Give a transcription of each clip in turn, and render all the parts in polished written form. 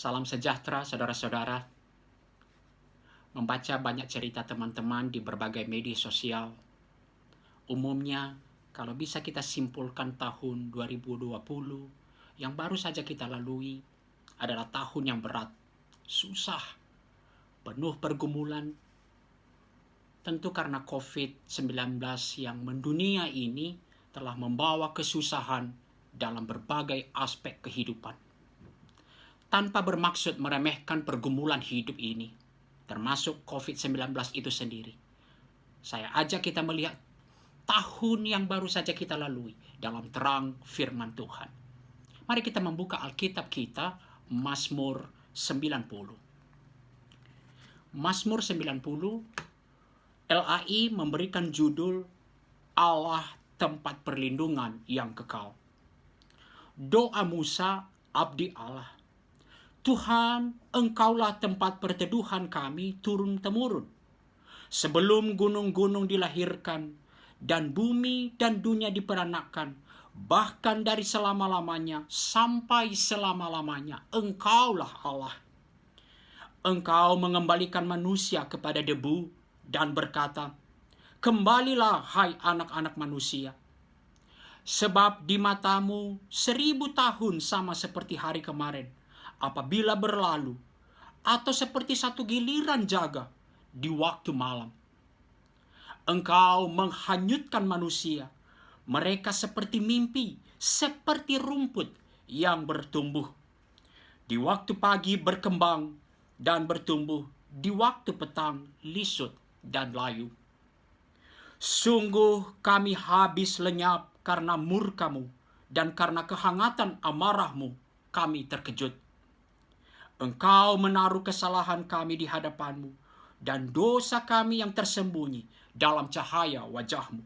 Salam sejahtera, saudara-saudara. Membaca banyak cerita teman-teman di berbagai media sosial. Umumnya, kalau bisa kita simpulkan tahun 2020 yang baru saja kita lalui adalah tahun yang berat, susah, penuh pergumulan. Tentu karena COVID-19 yang mendunia ini telah membawa kesusahan dalam berbagai aspek kehidupan. Tanpa bermaksud meremehkan pergumulan hidup ini, termasuk COVID-19 itu sendiri, saya ajak kita melihat tahun yang baru saja kita lalui dalam terang firman Tuhan. Mari kita membuka Alkitab kita, Mazmur 90. Mazmur 90, LAI memberikan judul Allah tempat perlindungan yang kekal. Doa Musa, abdi Allah. Tuhan, Engkaulah tempat perteduhan kami turun-temurun. Sebelum gunung-gunung dilahirkan, dan bumi dan dunia diperanakkan, bahkan dari selama-lamanya sampai selama-lamanya, Engkaulah Allah. Engkau mengembalikan manusia kepada debu dan berkata, kembalilah hai anak-anak manusia. Sebab di matamu 1000 tahun sama seperti hari kemarin, apabila berlalu, atau seperti satu giliran jaga di waktu malam. Engkau menghanyutkan manusia, mereka seperti mimpi, seperti rumput yang bertumbuh. Di waktu pagi berkembang dan bertumbuh, di waktu petang lisut dan layu. Sungguh kami habis lenyap karena murkamu, dan karena kehangatan amarahmu kami terkejut. Engkau menaruh kesalahan kami di hadapanmu, dan dosa kami yang tersembunyi dalam cahaya wajahmu.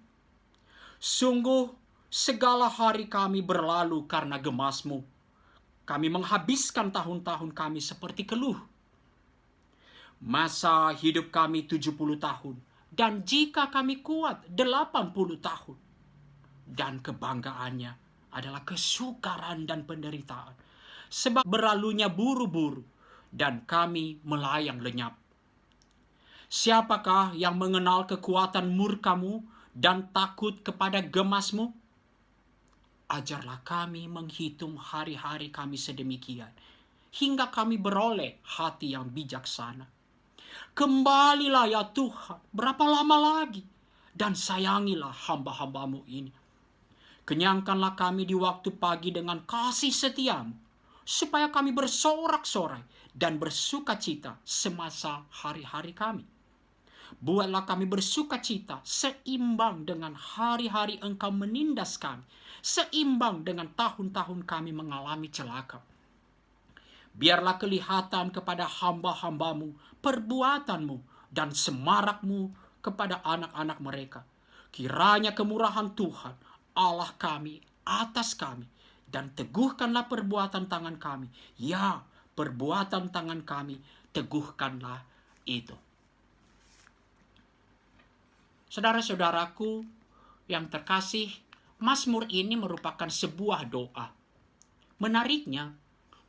Sungguh segala hari kami berlalu karena gemasmu. Kami menghabiskan tahun-tahun kami seperti keluh. Masa hidup kami 70 tahun, dan jika kami kuat 80 tahun. Dan kebanggaannya adalah kesukaran dan penderitaan, sebab berlalunya buru-buru, dan kami melayang lenyap. Siapakah yang mengenal kekuatan murkamu dan takut kepada gemasmu? Ajarlah kami menghitung hari-hari kami sedemikian, hingga kami beroleh hati yang bijaksana. Kembalilah ya Tuhan, berapa lama lagi? Dan sayangilah hamba-hambamu ini. Kenyangkanlah kami di waktu pagi dengan kasih setiamu, supaya kami bersorak-sorai dan bersuka cita semasa hari-hari kami. Buatlah kami bersuka cita seimbang dengan hari-hari Engkau menindas kami, seimbang dengan tahun-tahun kami mengalami celaka. Biarlah kelihatan kepada hamba-hambamu perbuatanmu dan semarakmu kepada anak-anak mereka. Kiranya kemurahan Tuhan Allah kami atas kami, dan teguhkanlah perbuatan tangan kami. Ya, perbuatan tangan kami teguhkanlah itu. Saudara-saudaraku yang terkasih, Mazmur ini merupakan sebuah doa. Menariknya,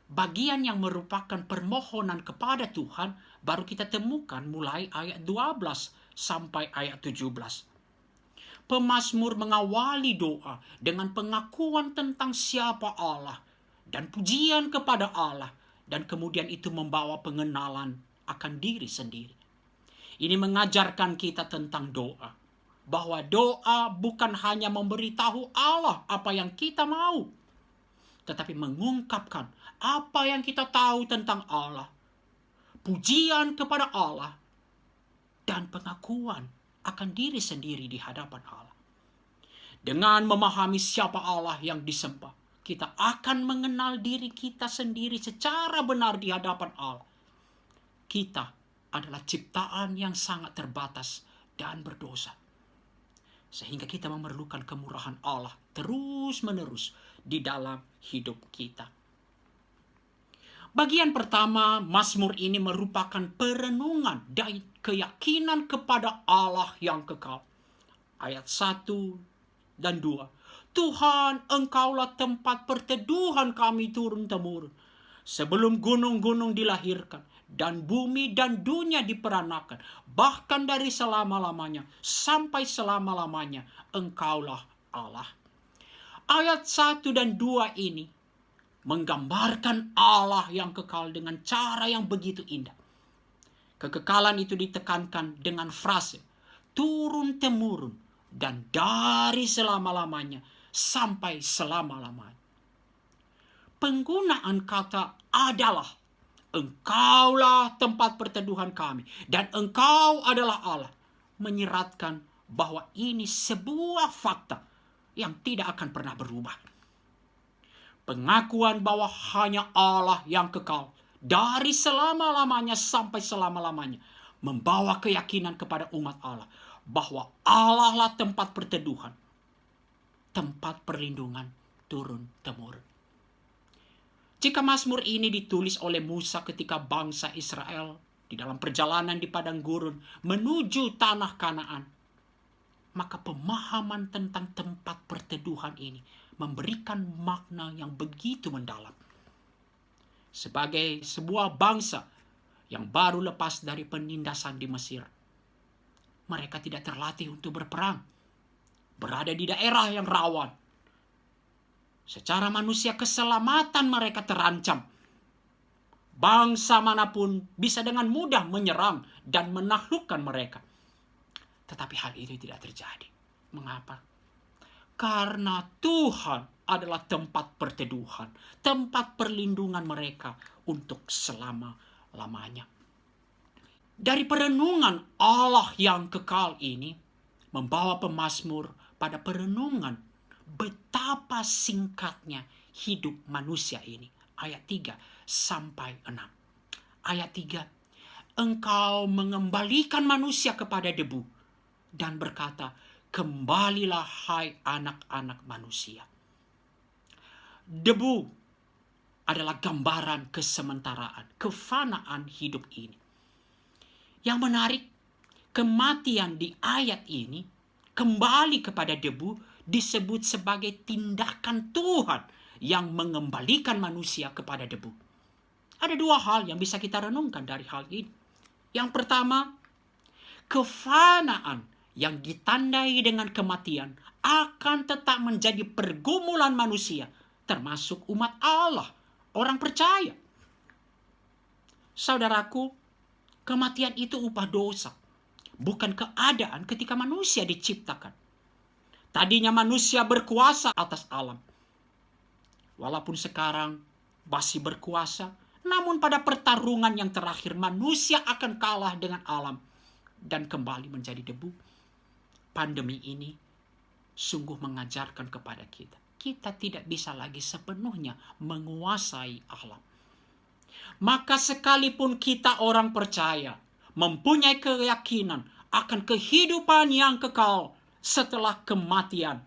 bagian yang merupakan permohonan kepada Tuhan baru kita temukan mulai ayat 12 sampai ayat 17. Pemazmur mengawali doa dengan pengakuan tentang siapa Allah dan pujian kepada Allah, dan kemudian itu membawa pengenalan akan diri sendiri. Ini mengajarkan kita tentang doa, bahwa doa bukan hanya memberitahu Allah apa yang kita mau, tetapi mengungkapkan apa yang kita tahu tentang Allah, pujian kepada Allah, dan pengakuan akan diri sendiri di hadapan Allah. Dengan memahami siapa Allah yang disembah, kita akan mengenal diri kita sendiri secara benar di hadapan Allah. Kita adalah ciptaan yang sangat terbatas dan berdosa, sehingga kita memerlukan kemurahan Allah terus-menerus di dalam hidup kita. Bagian pertama, Mazmur ini merupakan perenungan dan keyakinan kepada Allah yang kekal. Ayat 1 dan 2. Tuhan, Engkaulah tempat perteduhan kami turun-temurun. sebelum gunung-gunung dilahirkan, dan bumi dan dunia diperanakan, bahkan dari selama-lamanya sampai selama-lamanya, Engkaulah Allah. Ayat 1 dan 2 ini menggambarkan Allah yang kekal dengan cara yang begitu indah. Kekekalan itu ditekankan dengan frase turun-temurun dan dari selama-lamanya sampai selama-lamanya. Penggunaan kata adalah, Engkaulah tempat perteduhan kami dan Engkau adalah Allah, menyeratkan bahwa ini sebuah fakta yang tidak akan pernah berubah. Pengakuan bahwa hanya Allah yang kekal dari selama-lamanya sampai selama-lamanya membawa keyakinan kepada umat Allah bahwa Allah lah tempat perteduhan, tempat perlindungan turun-temurun. Jika Mazmur ini ditulis oleh Musa ketika bangsa Israel di dalam perjalanan di padang gurun menuju tanah Kanaan, maka pemahaman tentang tempat perteduhan ini memberikan makna yang begitu mendalam. Sebagai sebuah bangsa yang baru lepas dari penindasan di Mesir, mereka tidak terlatih untuk berperang, berada di daerah yang rawan. Secara manusia keselamatan mereka terancam. Bangsa manapun bisa dengan mudah menyerang dan menaklukkan mereka. Tetapi hal itu tidak terjadi. Mengapa? Karena Tuhan adalah tempat perteduhan, tempat perlindungan mereka untuk selama-lamanya. Dari perenungan Allah yang kekal ini, membawa pemazmur pada perenungan betapa singkatnya hidup manusia ini. Ayat 3 sampai 6. Ayat 3, Engkau mengembalikan manusia kepada debu dan berkata, kembalilah hai anak-anak manusia. Debu adalah gambaran kesementaraan, kefanaan hidup ini. Yang menarik, kematian di ayat ini, kembali kepada debu, disebut sebagai tindakan Tuhan yang mengembalikan manusia kepada debu. Ada dua hal yang bisa kita renungkan dari hal ini. Yang pertama, kefanaan yang ditandai dengan kematian akan tetap menjadi pergumulan manusia, termasuk umat Allah, orang percaya. Saudaraku, kematian itu upah dosa, bukan keadaan ketika manusia diciptakan. Tadinya manusia berkuasa atas alam. Walaupun sekarang masih berkuasa, namun pada pertarungan yang terakhir manusia akan kalah dengan alam dan kembali menjadi debu. Pandemi ini sungguh mengajarkan kepada kita, kita tidak bisa lagi sepenuhnya menguasai alam. Maka sekalipun kita orang percaya, mempunyai keyakinan akan kehidupan yang kekal setelah kematian,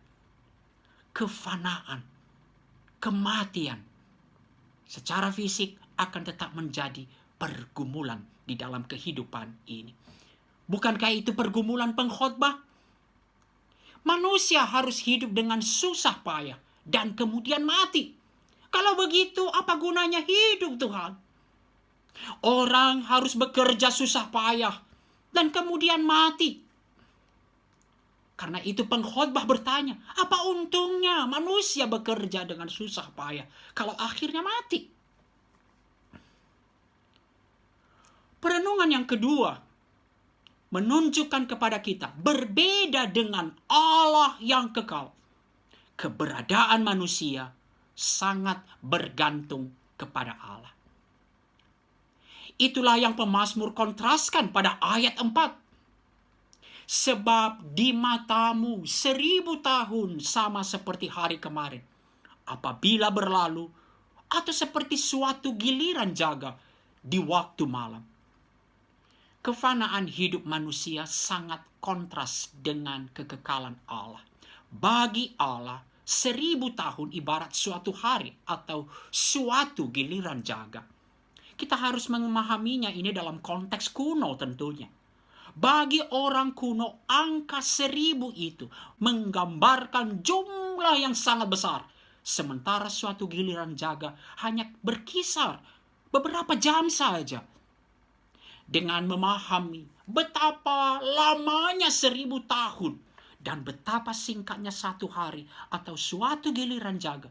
kefanaan, kematian secara fisik akan tetap menjadi pergumulan di dalam kehidupan ini. Bukankah itu pergumulan pengkhotbah? Manusia harus hidup dengan susah payah dan kemudian mati. Kalau begitu, apa gunanya hidup, Tuhan? Orang harus bekerja susah payah dan kemudian mati. Karena itu pengkhotbah bertanya, apa untungnya manusia bekerja dengan susah payah kalau akhirnya mati? Perenungan yang kedua menunjukkan kepada kita berbeda dengan Allah yang kekal. Keberadaan manusia sangat bergantung kepada Allah. Itulah yang pemazmur kontraskan pada ayat 4. Sebab di matamu 1000 tahun sama seperti hari kemarin, apabila berlalu, atau seperti suatu giliran jaga di waktu malam. Kefanaan hidup manusia sangat kontras dengan kekekalan Allah. Bagi Allah, 1000 tahun ibarat suatu hari atau suatu giliran jaga. Kita harus memahaminya ini dalam konteks kuno tentunya. Bagi orang kuno, angka 1000 itu menggambarkan jumlah yang sangat besar. sementara suatu giliran jaga hanya berkisar beberapa jam saja. Dengan memahami betapa lamanya 1000 tahun dan betapa singkatnya satu hari atau suatu giliran jaga,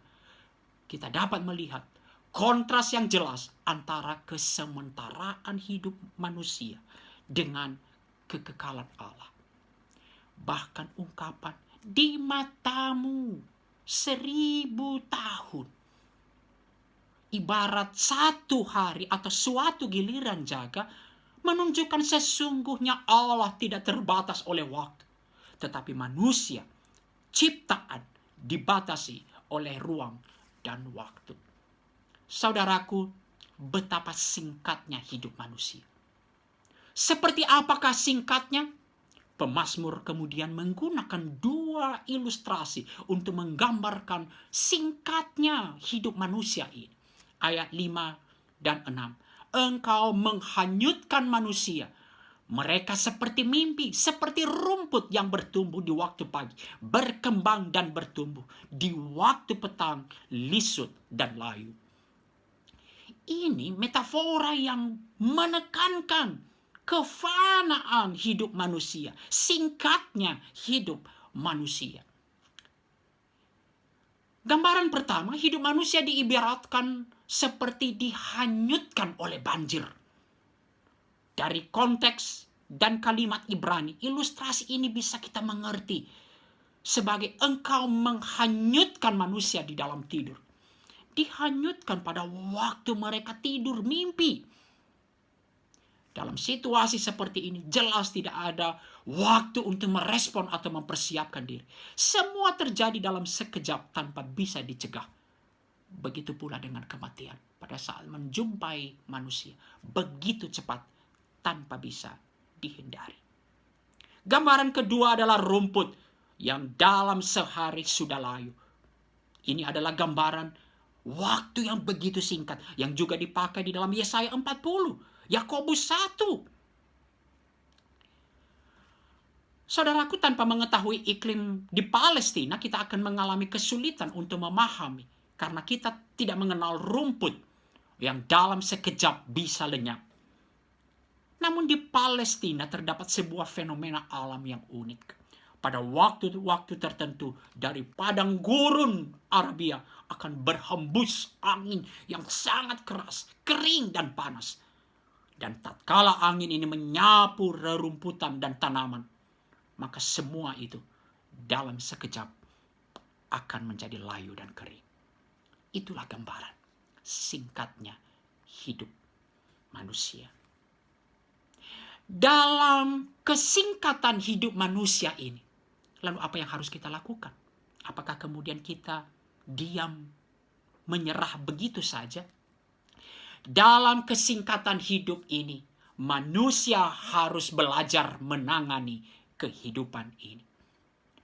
kita dapat melihat kontras yang jelas antara kesementaraan hidup manusia dengan kekekalan Allah. Bahkan ungkapan di matamu 1000 tahun ibarat satu hari atau suatu giliran jaga menunjukkan sesungguhnya Allah tidak terbatas oleh waktu, tetapi manusia ciptaan dibatasi oleh ruang dan waktu. Saudaraku, betapa singkatnya hidup manusia. Seperti apakah singkatnya? Pemazmur kemudian menggunakan 2 ilustrasi untuk menggambarkan singkatnya hidup manusia ini. Ayat 5 dan 6. Engkau menghanyutkan manusia. Mereka seperti mimpi, seperti rumput yang bertumbuh di waktu pagi, berkembang dan bertumbuh di waktu petang, lisut dan layu. Ini metafora yang menekankan kefanaan hidup manusia, singkatnya hidup manusia. Gambaran pertama, hidup manusia diibaratkan seperti dihanyutkan oleh banjir. Dari konteks dan kalimat Ibrani, ilustrasi ini bisa kita mengerti sebagai engkau menghanyutkan manusia di dalam tidur. Dihanyutkan pada waktu mereka tidur mimpi. Dalam situasi seperti ini jelas tidak ada waktu untuk merespon atau mempersiapkan diri. Semua terjadi dalam sekejap tanpa bisa dicegah. Begitu pula dengan kematian pada saat menjumpai manusia. Begitu cepat tanpa bisa dihindari. Gambaran kedua adalah rumput yang dalam sehari sudah layu. Ini adalah gambaran waktu yang begitu singkat yang juga dipakai di dalam Yesaya 40. Yakobus 1. Saudaraku, tanpa mengetahui iklim di Palestina, kita akan mengalami kesulitan untuk memahami karena kita tidak mengenal rumput yang dalam sekejap bisa lenyap. Namun di Palestina terdapat sebuah fenomena alam yang unik. Pada waktu-waktu tertentu dari padang gurun Arabia akan berhembus angin yang sangat keras, kering dan panas. Dan tatkala angin ini menyapu rerumputan dan tanaman, maka semua itu dalam sekejap akan menjadi layu dan kering. Itulah gambaran singkatnya hidup manusia. Dalam kesingkatan hidup manusia ini, lalu apa yang harus kita lakukan? Apakah kemudian kita diam, menyerah begitu saja? Dalam kesingkatan hidup ini, manusia harus belajar menangani kehidupan ini.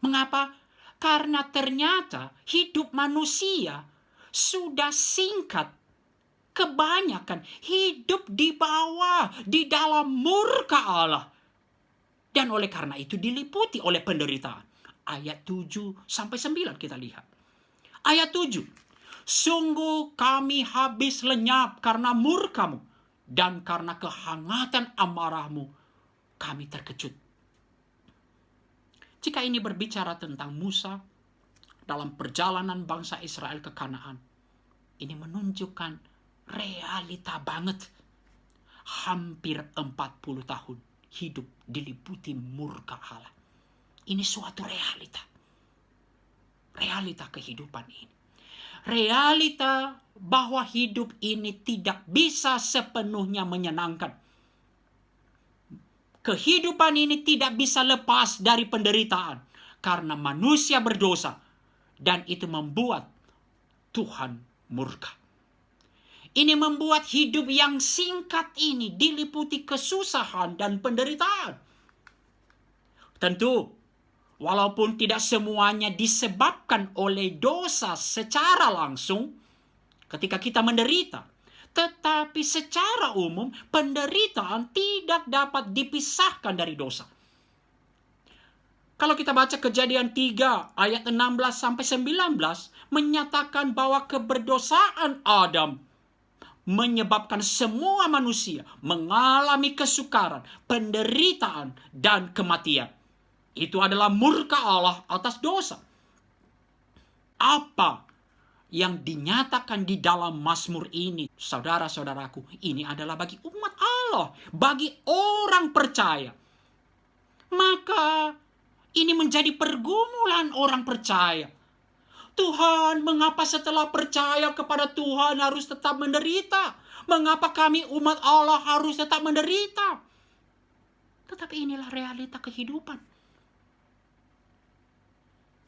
Mengapa? Karena ternyata hidup manusia sudah singkat. Kebanyakan hidup di bawah, di dalam murka Allah. Dan oleh karena itu diliputi oleh penderitaan. Ayat 7 sampai 9 kita lihat. Ayat 7. Sungguh kami habis lenyap karena murkamu, dan karena kehangatan amarahmu kami terkejut. Jika ini berbicara tentang Musa dalam perjalanan bangsa Israel ke Kanaan, ini menunjukkan realita banget. Hampir 40 tahun hidup diliputi murka Allah. Ini suatu realita. Realita kehidupan ini. Realita bahwa hidup ini tidak bisa sepenuhnya menyenangkan. Kehidupan ini tidak bisa lepas dari penderitaan karena manusia berdosa, dan itu membuat Tuhan murka. Ini membuat hidup yang singkat ini diliputi kesusahan dan penderitaan. Tentu, walaupun tidak semuanya disebabkan oleh dosa secara langsung ketika kita menderita, tetapi secara umum penderitaan tidak dapat dipisahkan dari dosa. Kalau kita baca Kejadian 3 ayat 16 sampai 19 menyatakan bahwa keberdosaan Adam menyebabkan semua manusia mengalami kesukaran, penderitaan, dan kematian. Itu adalah murka Allah atas dosa. Apa yang dinyatakan di dalam Mazmur ini, saudara-saudaraku, ini adalah bagi umat Allah, bagi orang percaya. Maka ini menjadi pergumulan orang percaya. Tuhan, mengapa setelah percaya kepada Tuhan harus tetap menderita? Mengapa kami umat Allah harus tetap menderita? Tetapi inilah realita kehidupan.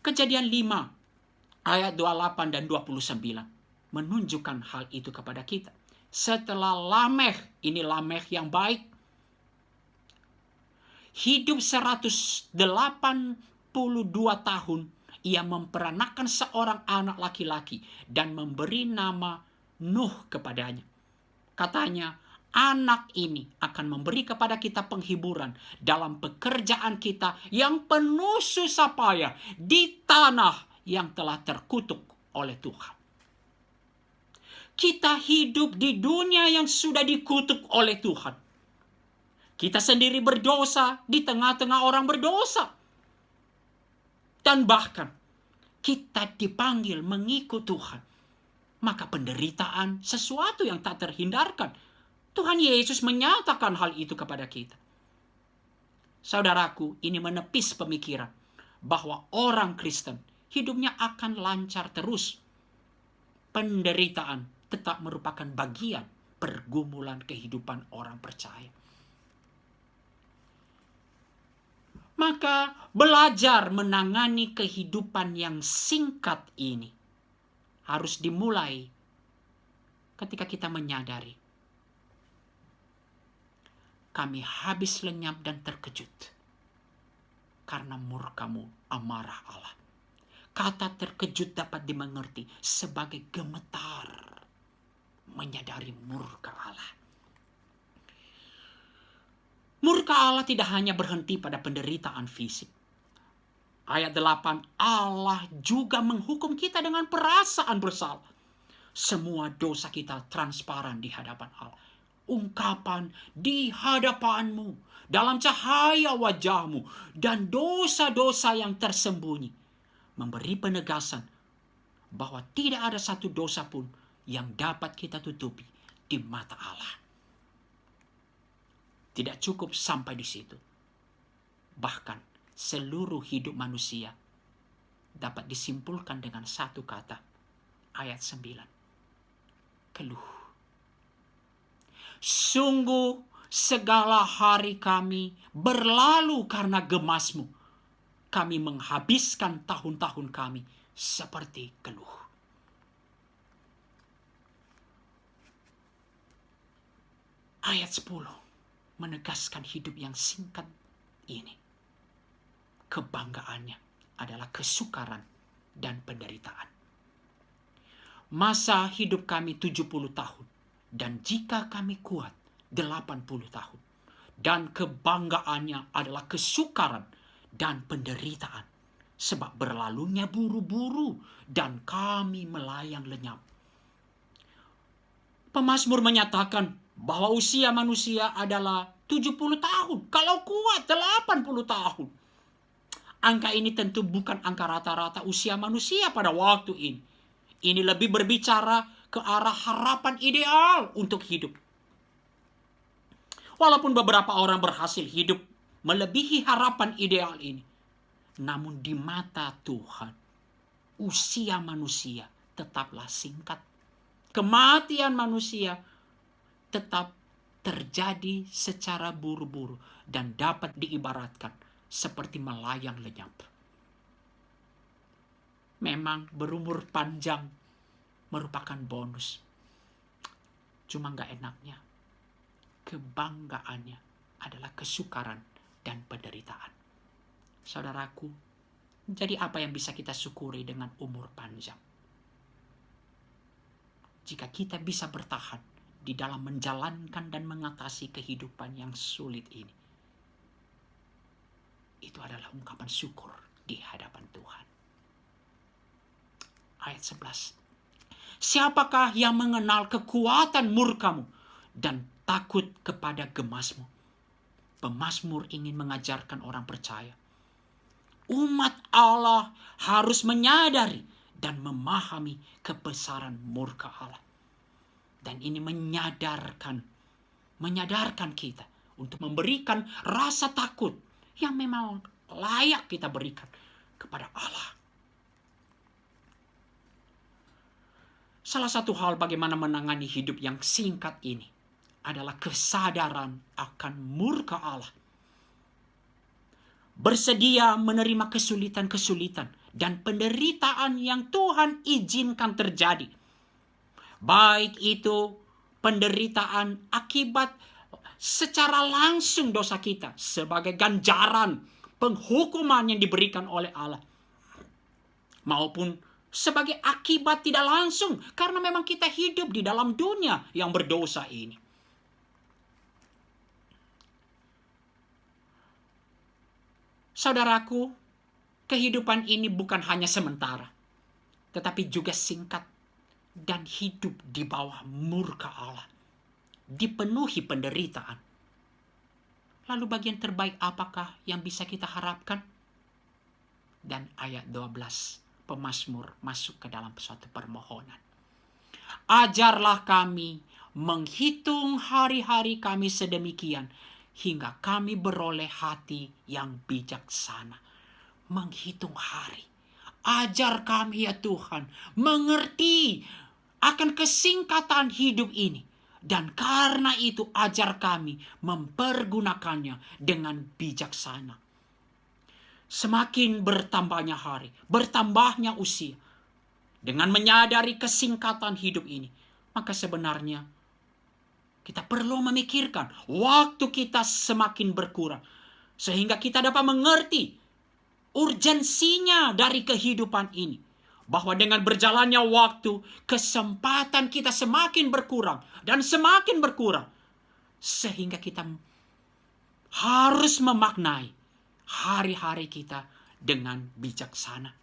Kejadian 5 ayat 28 dan 29 menunjukkan hal itu kepada kita. Setelah Lamekh, ini Lamekh yang baik, hidup 182 tahun, ia memperanakan seorang anak laki-laki dan memberi nama Nuh kepadanya. Katanya, anak ini akan memberi kepada kita penghiburan dalam pekerjaan kita yang penuh susah payah di tanah yang telah terkutuk oleh Tuhan. Kita hidup di dunia yang sudah dikutuk oleh Tuhan. Kita sendiri berdosa di tengah-tengah orang berdosa. Dan bahkan kita dipanggil mengikut Tuhan. Maka penderitaan sesuatu yang tak terhindarkan. Tuhan Yesus menyatakan hal itu kepada kita. Saudaraku, ini menepis pemikiran bahwa orang Kristen hidupnya akan lancar terus. Penderitaan tetap merupakan bagian pergumulan kehidupan orang percaya. Maka belajar menangani kehidupan yang singkat ini harus dimulai ketika kita menyadari kami habis lenyap dan terkejut karena murka-Mu, amarah Allah. Kata terkejut dapat dimengerti sebagai gemetar menyadari murka Allah. Murka Allah tidak hanya berhenti pada penderitaan fisik. Ayat 8, Allah juga menghukum kita dengan perasaan bersalah. Semua dosa kita transparan di hadapan Allah. Ungkapan di hadapan-Mu, dalam cahaya wajah-Mu, dan dosa-dosa yang tersembunyi. Memberi penegasan bahwa tidak ada satu dosa pun yang dapat kita tutupi di mata Allah. Tidak cukup sampai di situ. Bahkan seluruh hidup manusia dapat disimpulkan dengan satu kata. Ayat 9. Keluh. Sungguh segala hari kami berlalu karena gemas-Mu. Kami menghabiskan tahun-tahun kami seperti keluh. Ayat 10 menegaskan hidup yang singkat ini. Kebanggaannya adalah kesukaran dan penderitaan. Masa hidup kami 70 tahun. Dan jika kami kuat 80 tahun. Dan kebanggaannya adalah kesukaran dan penderitaan. Sebab berlalunya buru-buru dan kami melayang lenyap. Pemazmur menyatakan bahwa usia manusia adalah 70 tahun. Kalau kuat 80 tahun. Angka ini tentu bukan angka rata-rata usia manusia pada waktu ini. Ini lebih berbicara ke arah harapan ideal untuk hidup. Walaupun beberapa orang berhasil hidup melebihi harapan ideal ini. Namun di mata Tuhan, usia manusia tetaplah singkat. Kematian manusia tetap terjadi secara buru-buru dan dapat diibaratkan seperti melayang lenyap. Memang berumur panjang merupakan bonus. Cuma gak enaknya, kebanggaannya adalah kesukaran dan penderitaan. Saudaraku, jadi apa yang bisa kita syukuri dengan umur panjang? Jika kita bisa bertahan di dalam menjalankan dan mengatasi kehidupan yang sulit ini. itu adalah ungkapan syukur di hadapan Tuhan. Ayat 11. Siapakah yang mengenal kekuatan murkamu dan takut kepada gemasmu? Pemazmur ingin mengajarkan orang percaya. Umat Allah harus menyadari dan memahami kebesaran murka Allah. Dan ini menyadarkan kita untuk memberikan rasa takut yang memang layak kita berikan kepada Allah. Salah satu hal bagaimana menangani hidup yang singkat ini adalah kesadaran akan murka Allah. Bersedia menerima kesulitan-kesulitan dan penderitaan yang Tuhan izinkan terjadi. Baik itu penderitaan akibat secara langsung dosa kita sebagai ganjaran penghukuman yang diberikan oleh Allah, maupun sebagai akibat tidak langsung karena memang kita hidup di dalam dunia yang berdosa ini. Saudaraku, kehidupan ini bukan hanya sementara, tetapi juga singkat dan hidup di bawah murka Allah, dipenuhi penderitaan. Lalu bagian terbaik apakah yang bisa kita harapkan? Dan ayat 12, pemazmur masuk ke dalam suatu permohonan. Ajarlah kami menghitung hari-hari kami sedemikian, hingga kami beroleh hati yang bijaksana. Menghitung hari. Ajar kami ya Tuhan, mengerti akan kesingkatan hidup ini. Dan karena itu ajar kami mempergunakannya dengan bijaksana. Semakin bertambahnya hari, bertambahnya usia, dengan menyadari kesingkatan hidup ini, maka sebenarnya kita perlu memikirkan waktu kita semakin berkurang. Sehingga kita dapat mengerti urgensinya dari kehidupan ini. Bahwa dengan berjalannya waktu, kesempatan kita semakin berkurang dan semakin berkurang. Sehingga kita harus memaknai hari-hari kita dengan bijaksana.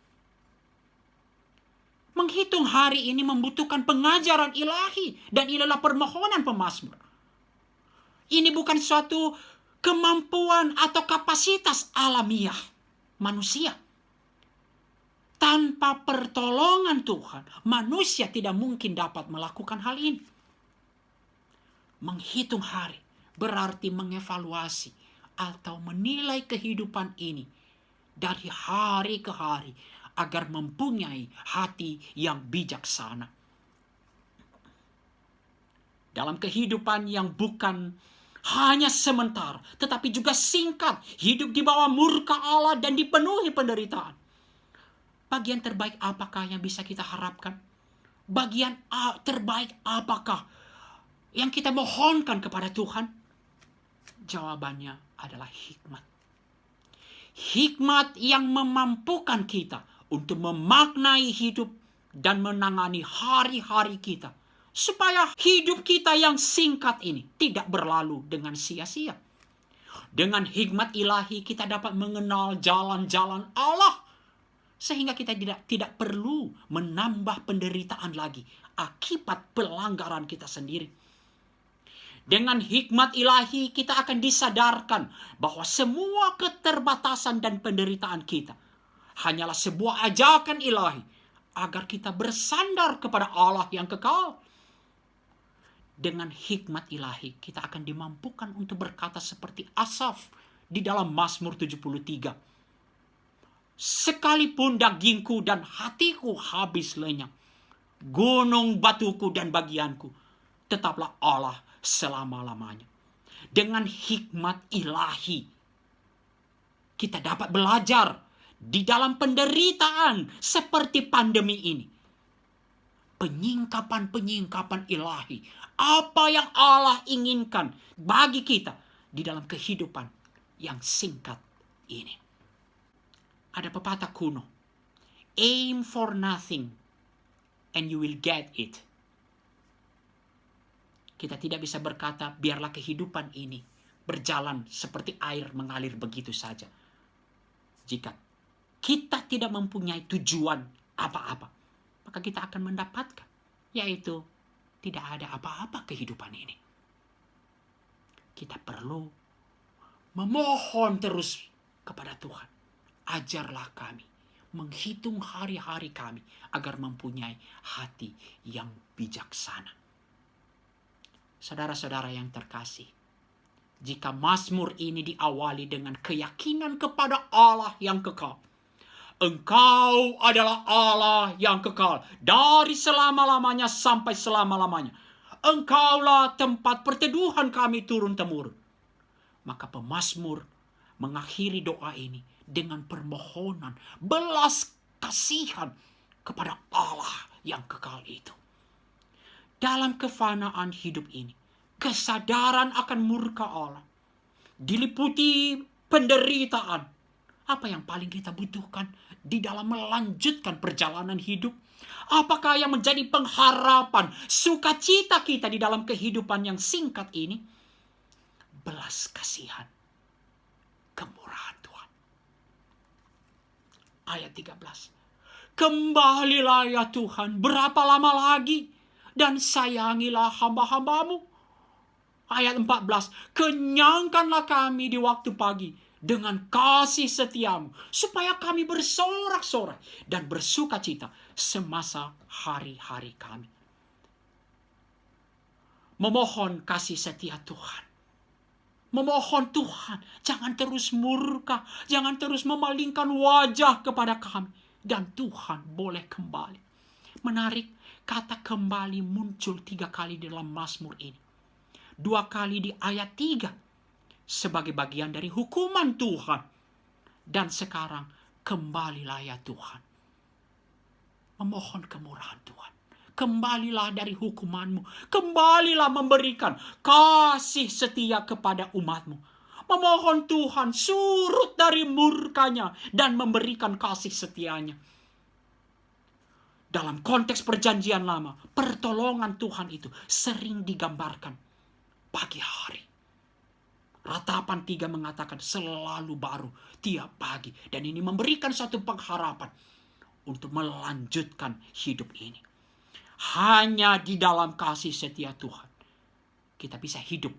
Menghitung hari ini membutuhkan pengajaran ilahi dan inilah permohonan pemazmur. Ini bukan suatu kemampuan atau kapasitas alamiah manusia. Tanpa pertolongan Tuhan, manusia tidak mungkin dapat melakukan hal ini. Menghitung hari berarti mengevaluasi atau menilai kehidupan ini dari hari ke hari agar mempunyai hati yang bijaksana. Dalam kehidupan yang bukan hanya sementara, tetapi juga singkat, hidup di bawah murka Allah dan dipenuhi penderitaan. Bagian terbaik apakah yang bisa kita harapkan? Bagian terbaik apakah yang kita mohonkan kepada Tuhan? Jawabannya adalah hikmat. Hikmat yang memampukan kita untuk memaknai hidup dan menangani hari-hari kita. Supaya hidup kita yang singkat ini tidak berlalu dengan sia-sia. Dengan hikmat ilahi kita dapat mengenal jalan-jalan Allah. Sehingga kita tidak perlu menambah penderitaan lagi akibat pelanggaran kita sendiri. Dengan hikmat ilahi kita akan disadarkan bahwa semua keterbatasan dan penderitaan kita hanyalah sebuah ajakan ilahi agar kita bersandar kepada Allah yang kekal. Dengan hikmat ilahi kita akan dimampukan untuk berkata seperti Asaf di dalam Mazmur 73. Sekalipun dagingku dan hatiku habis lenyap, gunung batuku dan bagianku, tetaplah Allah selama-lamanya. Dengan hikmat ilahi, kita dapat belajar di dalam penderitaan seperti pandemi ini. Penyingkapan-penyingkapan ilahi. Apa yang Allah inginkan bagi kita di dalam kehidupan yang singkat ini. Ada pepatah kuno. Aim for nothing and you will get it. Kita tidak bisa berkata biarlah kehidupan ini berjalan seperti air mengalir begitu saja. Jika kita tidak mempunyai tujuan apa-apa, maka kita akan mendapatkan, yaitu tidak ada apa-apa kehidupan ini. Kita perlu memohon terus kepada Tuhan. Ajarlah kami menghitung hari-hari kami agar mempunyai hati yang bijaksana. Saudara-saudara yang terkasih, jika Mazmur ini diawali dengan keyakinan kepada Allah yang kekal, Engkau adalah Allah yang kekal dari selama-lamanya sampai selama-lamanya. Engkaulah tempat perteduhan kami turun-temurun. Maka pemazmur mengakhiri doa ini dengan permohonan belas kasihan kepada Allah yang kekal itu. Dalam kefanaan hidup ini, kesadaran akan murka Allah diliputi penderitaan. Apa yang paling kita butuhkan di dalam melanjutkan perjalanan hidup? Apakah yang menjadi pengharapan, sukacita kita di dalam kehidupan yang singkat ini? Belas kasihan, kemurahan Tuhan. Ayat 13. Kembalilah ya Tuhan, berapa lama lagi? Dan sayangilah hamba-hambamu. Ayat 14. Kenyangkanlah kami di waktu pagi dengan kasih setiamu, supaya kami bersorak-sorai dan bersukacita semasa hari-hari kami. Memohon kasih setia Tuhan. Memohon Tuhan, jangan terus murka, jangan terus memalingkan wajah kepada kami. Dan Tuhan boleh kembali. Menarik, kata kembali muncul 3 kali dalam Mazmur ini. 2 kali di ayat 3 sebagai bagian dari hukuman Tuhan. Dan sekarang kembalilah ya Tuhan. Memohon kemurahan Tuhan. Kembalilah dari hukumanmu. Kembalilah memberikan kasih setia kepada umatmu. Memohon Tuhan surut dari murkanya dan memberikan kasih setianya. Dalam konteks perjanjian lama, pertolongan Tuhan itu sering digambarkan pagi hari. Ratapan 3 mengatakan selalu baru tiap pagi. Dan ini memberikan satu pengharapan untuk melanjutkan hidup ini. Hanya di dalam kasih setia Tuhan kita bisa hidup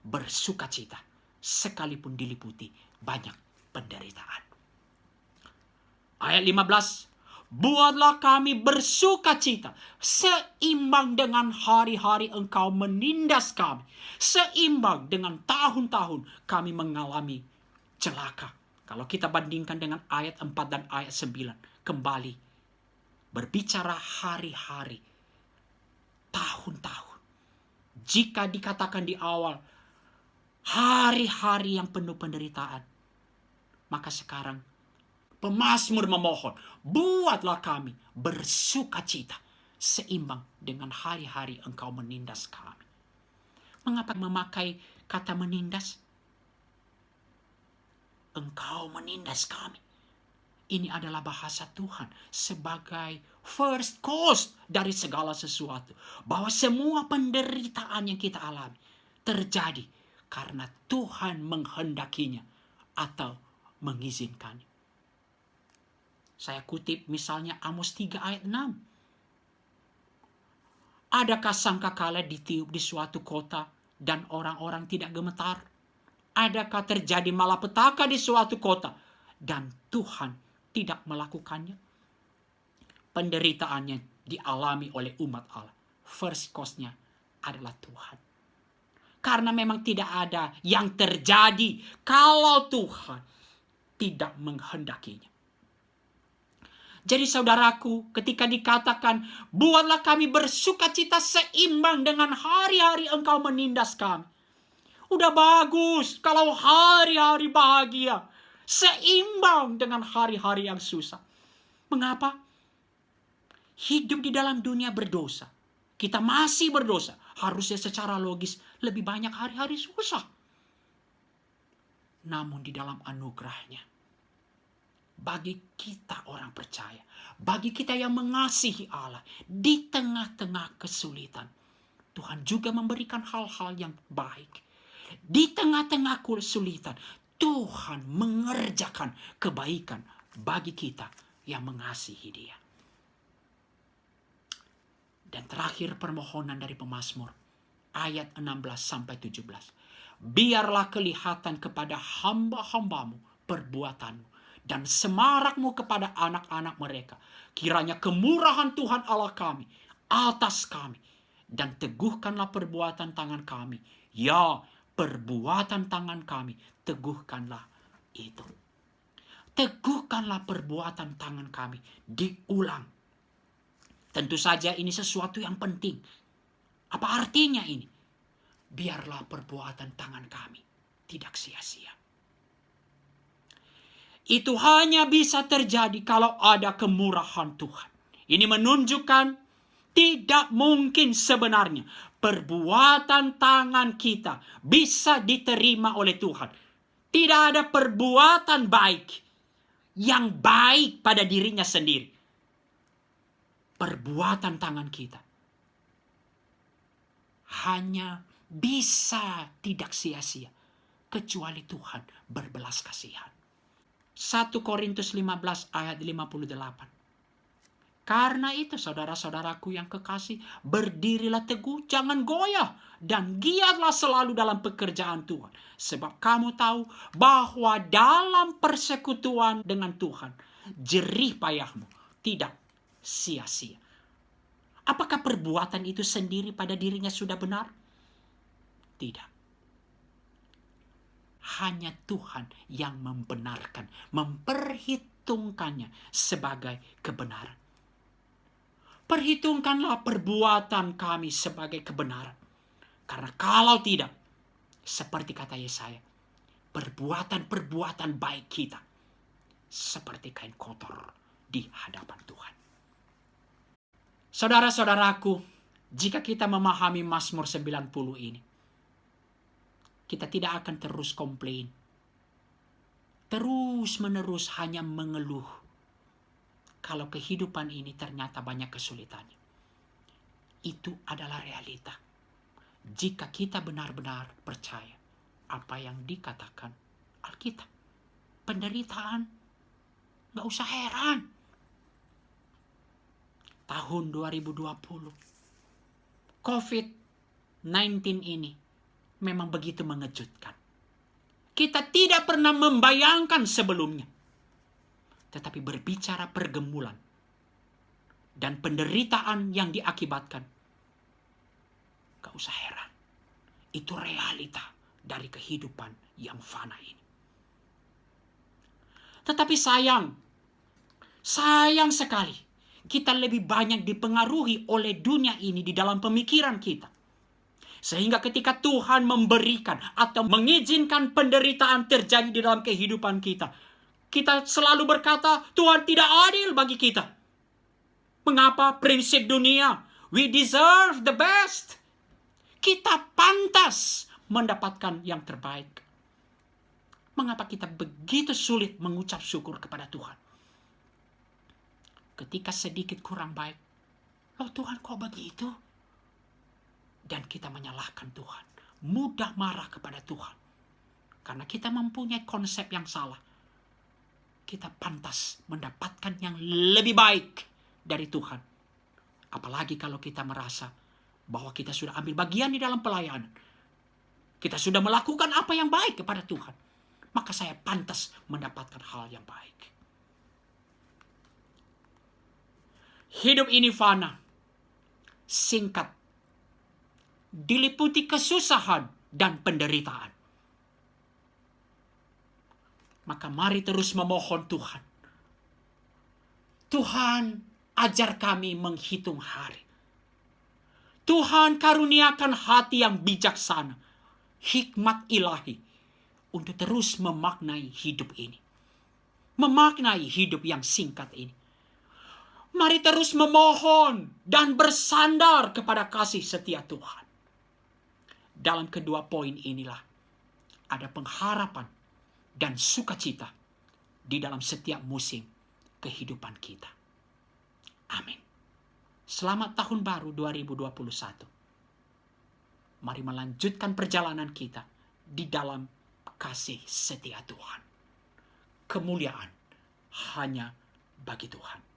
bersukacita sekalipun diliputi banyak penderitaan. Ayat 15. Buatlah kami bersukacita seimbang dengan hari-hari Engkau menindas kami, seimbang dengan tahun-tahun kami mengalami celaka. Kalau kita bandingkan dengan ayat 4 dan ayat 9, kembali berbicara hari-hari, tahun-tahun. Jika dikatakan di awal hari-hari yang penuh penderitaan, maka sekarang pemazmur memohon, buatlah kami bersukacita seimbang dengan hari-hari Engkau menindas kami. Mengapa memakai kata menindas? Engkau menindas kami. Ini adalah bahasa Tuhan sebagai first cause dari segala sesuatu. Bahwa semua penderitaan yang kita alami terjadi karena Tuhan menghendakinya atau mengizinkannya. Saya kutip misalnya Amos 3 ayat 6. Adakah sangkakala ditiup di suatu kota dan orang-orang tidak gemetar? Adakah terjadi malapetaka di suatu kota dan Tuhan tidak melakukannya? Penderitaannya dialami oleh umat Allah. First cause-nya adalah Tuhan. Karena memang tidak ada yang terjadi kalau Tuhan tidak menghendakinya. Jadi saudaraku, ketika dikatakan, buatlah kami bersukacita seimbang dengan hari-hari Engkau menindas kami. Udah bagus kalau hari-hari bahagia seimbang dengan hari-hari yang susah. Mengapa? Hidup di dalam dunia berdosa. Kita masih berdosa. Harusnya secara logis lebih banyak hari-hari susah. Namun di dalam anugerahnya, bagi kita orang percaya, bagi kita yang mengasihi Allah, di tengah-tengah kesulitan, Tuhan juga memberikan hal-hal yang baik. Di tengah-tengah kesulitan, Tuhan mengerjakan kebaikan bagi kita yang mengasihi Dia. Dan terakhir permohonan dari pemazmur, ayat 16 sampai 17. Biarlah kelihatan kepada hamba-hambamu perbuatanmu, dan semarakmu kepada anak-anak mereka. Kiranya kemurahan Tuhan Allah kami atas kami, dan teguhkanlah perbuatan tangan kami. Ya, perbuatan tangan kami, teguhkanlah itu. Teguhkanlah perbuatan tangan kami. Diulang. Tentu saja ini sesuatu yang penting. Apa artinya ini? Biarlah perbuatan tangan kami tidak sia-sia. Itu hanya bisa terjadi kalau ada kemurahan Tuhan. Ini menunjukkan tidak mungkin sebenarnya perbuatan tangan kita bisa diterima oleh Tuhan. Tidak ada perbuatan baik yang baik pada dirinya sendiri. Perbuatan tangan kita hanya bisa tidak sia-sia kecuali Tuhan berbelas kasihan. 1 Korintus 15 ayat 58. Karena itu saudara-saudaraku yang kekasih, berdirilah teguh, jangan goyah, dan giatlah selalu dalam pekerjaan Tuhan. Sebab kamu tahu bahwa dalam persekutuan dengan Tuhan, jerih payahmu tidak sia-sia. Apakah perbuatan itu sendiri pada dirinya sudah benar? Tidak. Hanya Tuhan yang membenarkan, memperhitungkannya sebagai kebenaran. Perhitungkanlah perbuatan kami sebagai kebenaran. Karena kalau tidak, seperti kata Yesaya, perbuatan-perbuatan baik kita seperti kain kotor di hadapan Tuhan. Saudara-saudaraku, jika kita memahami Mazmur 90 ini, kita tidak akan terus komplain. Terus-menerus hanya mengeluh. Kalau kehidupan ini ternyata banyak kesulitannya. Itu adalah realita. Jika kita benar-benar percaya apa yang dikatakan Alkitab. Penderitaan, gak usah heran. Tahun 2020, COVID-19 ini memang begitu mengejutkan. Kita tidak pernah membayangkan sebelumnya. Tetapi berbicara pergumulan dan penderitaan yang diakibatkan, gak usah heran. Itu realita dari kehidupan yang fana ini. Tetapi sayang sekali, kita lebih banyak dipengaruhi oleh dunia ini di dalam pemikiran kita. Sehingga ketika Tuhan memberikan atau mengizinkan penderitaan terjadi di dalam kehidupan kita, kita selalu berkata, Tuhan tidak adil bagi kita. Mengapa? Prinsip dunia, we deserve the best. Kita pantas mendapatkan yang terbaik. Mengapa kita begitu sulit mengucap syukur kepada Tuhan? Ketika sedikit kurang baik, loh Tuhan kok begitu? Dan kita menyalahkan Tuhan. Mudah marah kepada Tuhan. Karena kita mempunyai konsep yang salah. Kita pantas mendapatkan yang lebih baik dari Tuhan. Apalagi kalau kita merasa bahwa kita sudah ambil bagian di dalam pelayanan. Kita sudah melakukan apa yang baik kepada Tuhan. Maka saya pantas mendapatkan hal yang baik. Hidup ini fana, singkat, diliputi kesusahan dan penderitaan. Maka mari terus memohon Tuhan. Tuhan, ajar kami menghitung hari. Tuhan, karuniakan hati yang bijaksana, hikmat ilahi, untuk terus memaknai hidup ini. Memaknai hidup yang singkat ini. Mari terus memohon dan bersandar kepada kasih setia Tuhan. Dalam kedua poin inilah ada pengharapan dan sukacita di dalam setiap musim kehidupan kita. Amin. Selamat tahun baru 2021. Mari melanjutkan perjalanan kita di dalam kasih setia Tuhan. Kemuliaan hanya bagi Tuhan.